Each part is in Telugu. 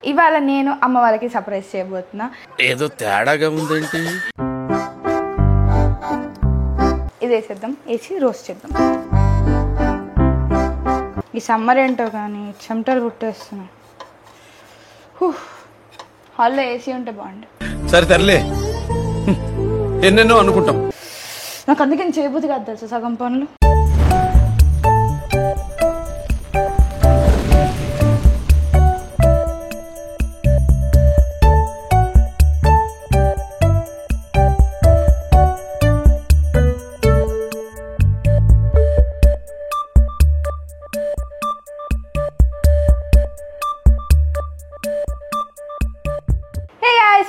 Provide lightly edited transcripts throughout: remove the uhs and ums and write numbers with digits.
ఇవాళ నేను అమ్మ వాళ్ళకి సర్ప్రైజ్ చేయబోతున్నా. ఏదో తేడాగా ఉందేంటి? ఇది వేసేద్దాం, వేసి రోస్ట్ చేద్దాం. ఈ సమ్మర్ ఏంటో కానీ చెమటలు పుట్టేస్తున్నాయి. హాల్లో ఏసీ ఉంటే బాగుండు. సరే తరలే, ఎన్నెన్నో అనుకుంటాం. నాకు అందుకే చేయబుద్ధి కాదు తెలుసు సగం పనులు.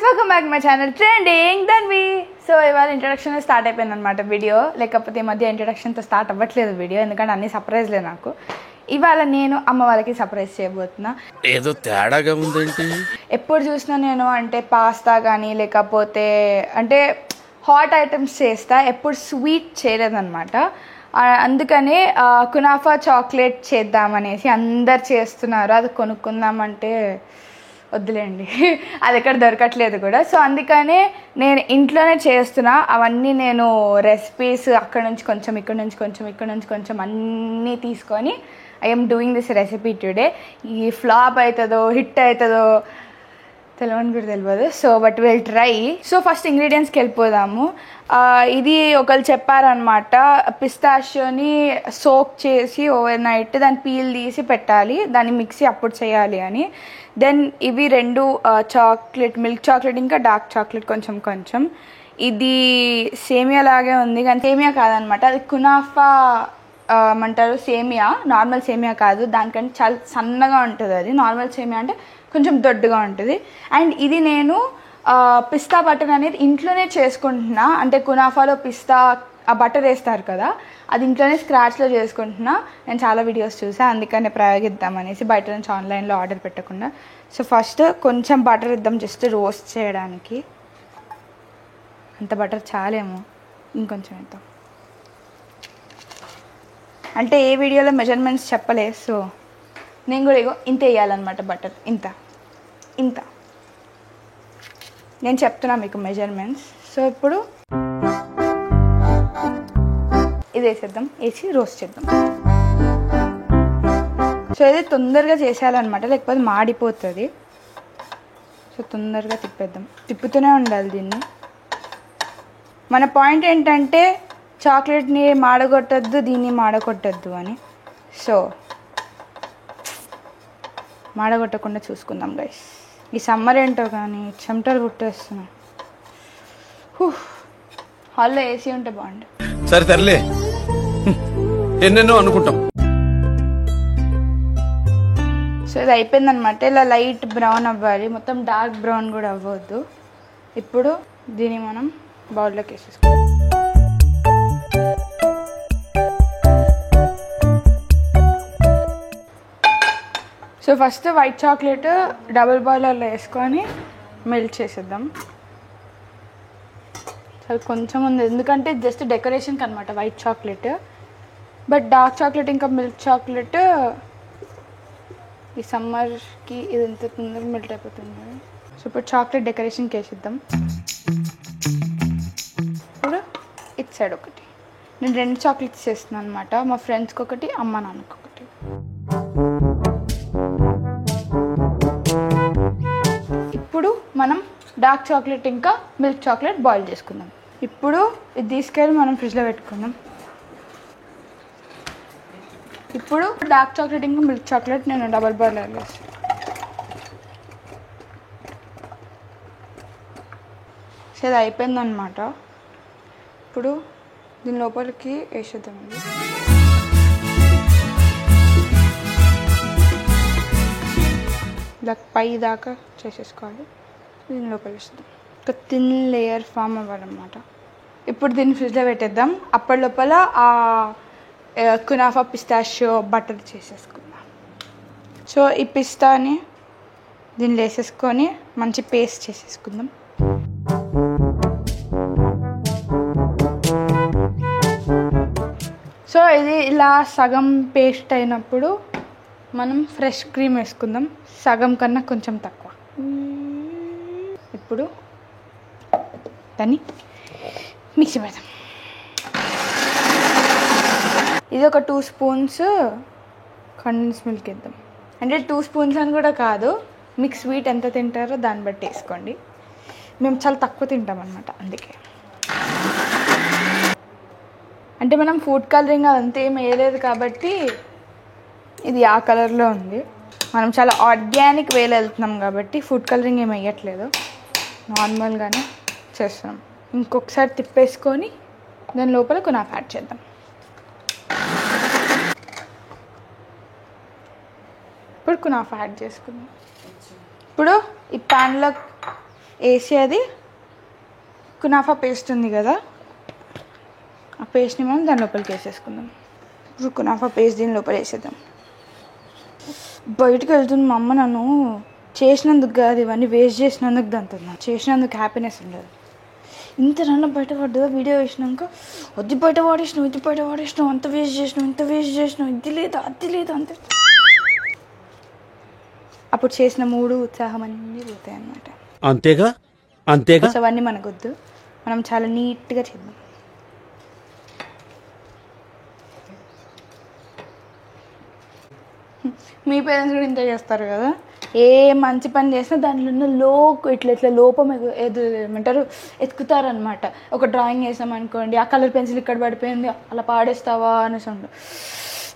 Welcome back my channel trending Dhanvi. So ఇవాళ ఇంట్రడక్షన్ స్టార్ట్ అయిపోయింది అనమాట వీడియో. లేకపోతే ఈ మధ్య ఇంట్రడక్షన్తో స్టార్ట్ అవ్వట్లేదు వీడియో, ఎందుకంటే అన్ని సర్ప్రైజ్లే నాకు. ఇవాళ నేను అమ్మ వాళ్ళకి సర్ప్రైజ్ చేయబోతున్నా. ఏదో తేడాగా ఉందేంటి? ఎప్పుడు చూసినా నేను అంటే పాస్తా కానీ లేకపోతే అంటే హాట్ ఐటమ్స్ చేస్తా, ఎప్పుడు స్వీట్ చేయలేదన్నమాట. అందుకని కునాఫా చాక్లెట్ చేద్దామనేసి అందరు చేస్తున్నారు. అది కొనుక్కుందామంటే వద్దులేండి, అది ఎక్కడ దొరకట్లేదు కూడా. సో అందుకనే నేను ఇంట్లోనే చేస్తున్నా. అవన్నీ నేను రెసిపీస్ అక్కడ నుంచి కొంచెం, ఇక్కడ నుంచి కొంచెం, ఇక్కడ నుంచి కొంచెం అన్నీ తీసుకొని I'm doing this recipe today. ఈ ఫ్లాప్ అవుతుందో హిట్ అవుతుందో తెలియని కూడా తెలియదు. So but will try. So first ఇంగ్రీడియంట్స్కి వెళ్ళిపోదాము. ఇది ఒకళ్ళు చెప్పారనమాట, పిస్తాషియోని సోక్ చేసి ఓవర్ నైట్ దాన్ని పీల్ తీసి పెట్టాలి, దాన్ని మిక్సీ అప్పుడు చేయాలి అని. దెన్ ఇవి రెండు చాక్లెట్, మిల్క్ చాక్లెట్ ఇంకా డార్క్ చాక్లెట్ కొంచెం కొంచెం. ఇది సేమియా లాగే ఉంది కానీ సేమియా కాదనమాట, అది కునాఫా ఏమంటారు, సేమియా. నార్మల్ సేమియా కాదు, దానికంటే చాలా సన్నగా ఉంటుంది. అది నార్మల్ సేమియా అంటే కొంచెం దొడ్డుగా ఉంటుంది. అండ్ ఇది నేను పిస్తా బటర్ అనేది ఇంట్లోనే చేసుకుంటున్నా. అంటే కునాఫాలో పిస్తా ఆ బటర్ వేస్తారు కదా, అది ఇంట్లోనే స్క్రాచ్లో చేసుకుంటున్నా. నేను చాలా వీడియోస్ చూసా, అందుకనే ప్రయోగిద్దాం అనేసి బయట నుంచి ఆన్లైన్లో ఆర్డర్ పెట్టకుండా. సో ఫస్ట్ కొంచెం బటర్ ఇద్దాం జస్ట్ రోస్ట్ చేయడానికి. అంత బటర్ చాలేమో, ఇంకొంచెం ఇద్దాం. అంటే ఏ వీడియోలో మెజర్మెంట్స్ చెప్పలేదు, సో నేను కూడా ఇగో ఇంత వేయాలన్నమాట బటర్. ఇంత ఇంత నేను చెప్తున్నా మీకు మెజర్మెంట్స్. సో ఇప్పుడు ఇది వేసేద్దాం, వేసి రోస్ట్ చేద్దాం. సో ఇది తొందరగా చేసేయాలన్నమాట, లేకపోతే మాడిపోతుంది. సో తొందరగా తిప్పేద్దాం, తిప్పుతూనే ఉండాలి దీన్ని. మన పాయింట్ ఏంటంటే చాక్లెట్ని మాడగొట్టద్దు, దీన్ని మాడగొట్టద్దు అని. సో మాడగొట్టకుండా చూసుకుందాం గైస్. ఈ సమ్మర్ ఏంటో కానీ చెమటలు పుట్టేస్తున్నాయి. హాల్లో ఏసీ ఉంటే బాగుండు. సరే తరలే, ఎన్నెన్నో అనుకుంటాం. సో ఇది అయిపోయిందనమాట. ఇలా లైట్ బ్రౌన్ అవ్వాలి, మొత్తం డార్క్ బ్రౌన్ కూడా అవ్వద్దు. ఇప్పుడు దీన్ని మనం బౌల్లోకి వేసేసుకోవాలి. So first white chocolate double బాయిలర్లో వేసుకొని మెల్ట్ చేసేద్దాం. చాలా కొంచెం ఉంది, ఎందుకంటే జస్ట్ డెకరేషన్కి అనమాట white chocolate. But dark chocolate ఇంకా మిల్క్ చాక్లెట్ ఈ సమ్మర్కి ఇది ఎంత తొందరగా మెల్ట్ అయిపోతుంది. సో ఇప్పుడు చాక్లెట్ డెకరేషన్కి వేసిద్దాం. ఇప్పుడు ఇట్ సైడ్ ఒకటి నేను 2 చాక్లెట్స్ చేస్తున్నాను అనమాట. మా ఫ్రెండ్స్కి ఒకటి, అమ్మ నాన్నకి ఒకటి. ఇప్పుడు మనం డార్క్ చాక్లెట్ ఇంకా మిల్క్ చాక్లెట్ బాయిల్ చేసుకుందాం. ఇప్పుడు ఇది తీసుకెళ్ళి మనం ఫ్రిడ్జ్లో పెట్టుకుందాం. ఇప్పుడు డార్క్ చాక్లెట్ ఇంకా మిల్క్ చాక్లెట్ నేను డబల్ బాయిలర్ వేస్తాను. సో అది అయిపోయిందనమాట. ఇప్పుడు దీని లోపలికి వేసేద్దామండి. ఇలా పై దాకా చేసేసుకోవాలి. దీని లోపల వేసేద్దాం, ఒక థిన్ లేయర్ ఫామ్ అవ్వాలన్నమాట. ఇప్పుడు దీన్ని ఫ్రిడ్జ్లో పెట్టేద్దాం. అప్పటి లోపల ఆ కునాఫా పిస్తాషియో బటర్ చేసేసుకుందాం. సో ఈ పిస్తాని దీనిలో వేసేసుకొని మంచి పేస్ట్ చేసేసుకుందాం. సో ఇది ఇలా సగం పేస్ట్ అయినప్పుడు మనం ఫ్రెష్ క్రీమ్ వేసుకుందాం. సగం కన్నా కొంచెం తక్కువ. ఇప్పుడు దాన్ని మిక్సీ పెడదాం. ఇది ఒక 2 స్పూన్స్ కండెన్స్ మిల్క్ వేద్దాం. అంటే 2 స్పూన్స్ అని కూడా కాదు, మీకు స్వీట్ ఎంత తింటారో దాన్ని బట్టి వేసుకోండి. మేము చాలా తక్కువ తింటాం అన్నమాట, అందుకే. అంటే మనం ఫుడ్ కలరింగ్ అదంతా ఏం వేయలేదు కాబట్టి ఇది ఆ కలర్లో ఉంది. మనం చాలా ఆర్గానిక్ వేలో వెళ్తున్నాం కాబట్టి ఫుడ్ కలరింగ్ ఏం వేయట్లేదు, నార్మల్గానే చేస్తున్నాం. ఇంకొకసారి తిప్పేసుకొని దాని లోపల కునాఫా యాడ్ చేద్దాం. ఇప్పుడు కునాఫా యాడ్ చేసుకుందాం. ఇప్పుడు ఈ ప్యాన్లో వేసి అది కునాఫా పేస్ట్ ఉంది కదా, ఆ పేస్ట్ని మనం దాని లోపలికి వేసేసుకుందాం. ఇప్పుడు కునాఫా పేస్ట్ దీని లోపల వేసేద్దాం. బయటకు వెళ్తుంది మా అమ్మ, నన్ను చేసినందుకు కాదు ఇవన్నీ వేస్ట్ చేసినందుకు దంతున్నా. చేసినందుకు హ్యాపీనెస్ ఉండదు. ఇంత నన్ను బయట పడ్డదో వీడియో వేసినాక, అది బయట వాడేసినావు, ఇది బయట వాడేసినావు, అంత వేస్ట్ చేసినావు, ఇంత వేస్ట్ చేసినావు, ఇది లేదు అది లేదు అంతే. అప్పుడు చేసిన 3 ఉత్సాహం అన్నీ పోతాయి అన్నమాట. అంతేగా అంతేగా. అవన్నీ మనకొద్దు, మనం చాలా నీట్గా చేద్దాం. మీ పేరెంట్స్ కూడా ఇంత చేస్తారు కదా, ఏ మంచి పని చేసినా దాంట్లో ఉన్న ఇట్లా లోపం ఏమంటారు ఎత్తుకుతారనమాట. ఒక డ్రాయింగ్ వేసాం అనుకోండి, ఆ కలర్ పెన్సిల్ ఇక్కడ పడిపోయింది, అలా పాడేస్తావా అనేసి ఉండదు.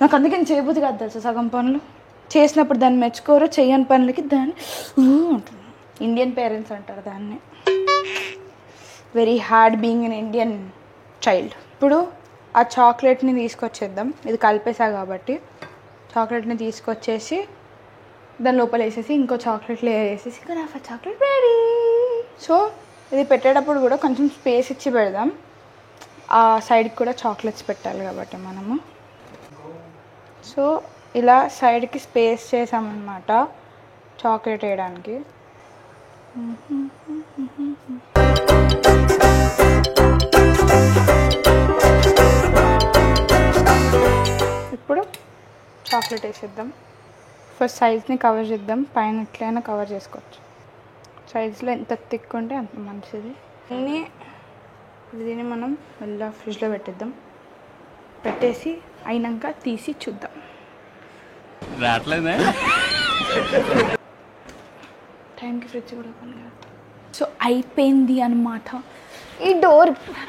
నాకు అందుకే చేయబుద్ధి కాదు తెలుసా, సగం పనులు చేసినప్పుడు దాన్ని మెచ్చుకోరు, చెయ్యని పనులకి దాన్ని ఉంటుంది. ఇండియన్ పేరెంట్స్ అంటారు దాన్ని. Very hard being an Indian child. ఇప్పుడు ఆ చాక్లెట్ని తీసుకొచ్చేద్దాం. ఇది కలిపేసా కాబట్టి చాక్లెట్ని తీసుకొచ్చేసి దాని లోపల వేసేసి ఇంకో చాక్లెట్లు వేసేసి కునాఫా చాక్లెట్ రెడీ. సో ఇది పెట్టేటప్పుడు కూడా కొంచెం స్పేస్ ఇచ్చి పెడదాం, ఆ సైడ్కి కూడా చాక్లెట్స్ పెట్టాలి కాబట్టి మనము. సో ఇలా సైడ్కి స్పేస్ చేసామన్నమాట చాక్లెట్ వేయడానికి. ఇప్పుడు చాక్లెట్ వేసేద్దాం. ఫస్ట్ సైజ్ని కవర్ చేద్దాం, పైన ఎట్లయినా కవర్ చేసుకోవచ్చు. సైజ్లో ఎంత థిక్ ఉంటే అంత మంచిది. దీన్ని మనం మళ్ళీ ఫ్రిడ్జ్లో పెట్టేద్దాం. పెట్టేసి అయినాక తీసి చూద్దాం. టైంకి ఫ్రిడ్జ్ కూడా పని కాదు. సో అయిపోయింది అన్నమాట. ఈ డోర్ ఇప్పుడు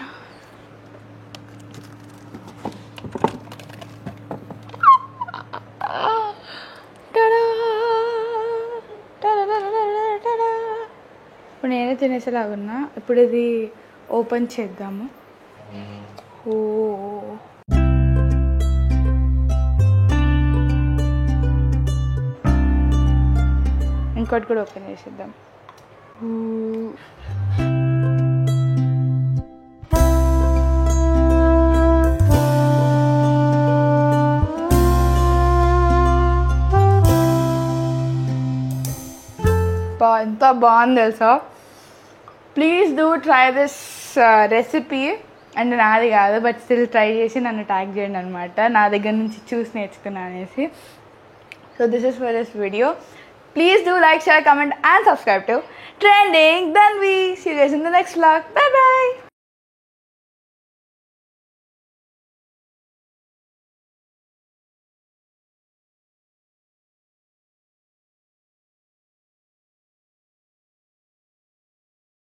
నేనే తినేసేలాగున్నా. ఇప్పుడు ఇది ఓపెన్ చేద్దాము. ఓ ఇంకోటి కూడా ఓపెన్ చేసేద్దాం. ఎంత బాగుంది తెలుసా. Please do try this recipe. అంటే నాది కాదు, బట్ స్టిల్ ట్రై చేసి నన్ను ట్యాగ్ చేయండి అనమాట, నా దగ్గర నుంచి చూసి నేర్చుకున్నా అనేసి. So this is for this video. Please do like, share, comment and subscribe to Trending Dhanvi. See you guys in the next vlog. Bye bye.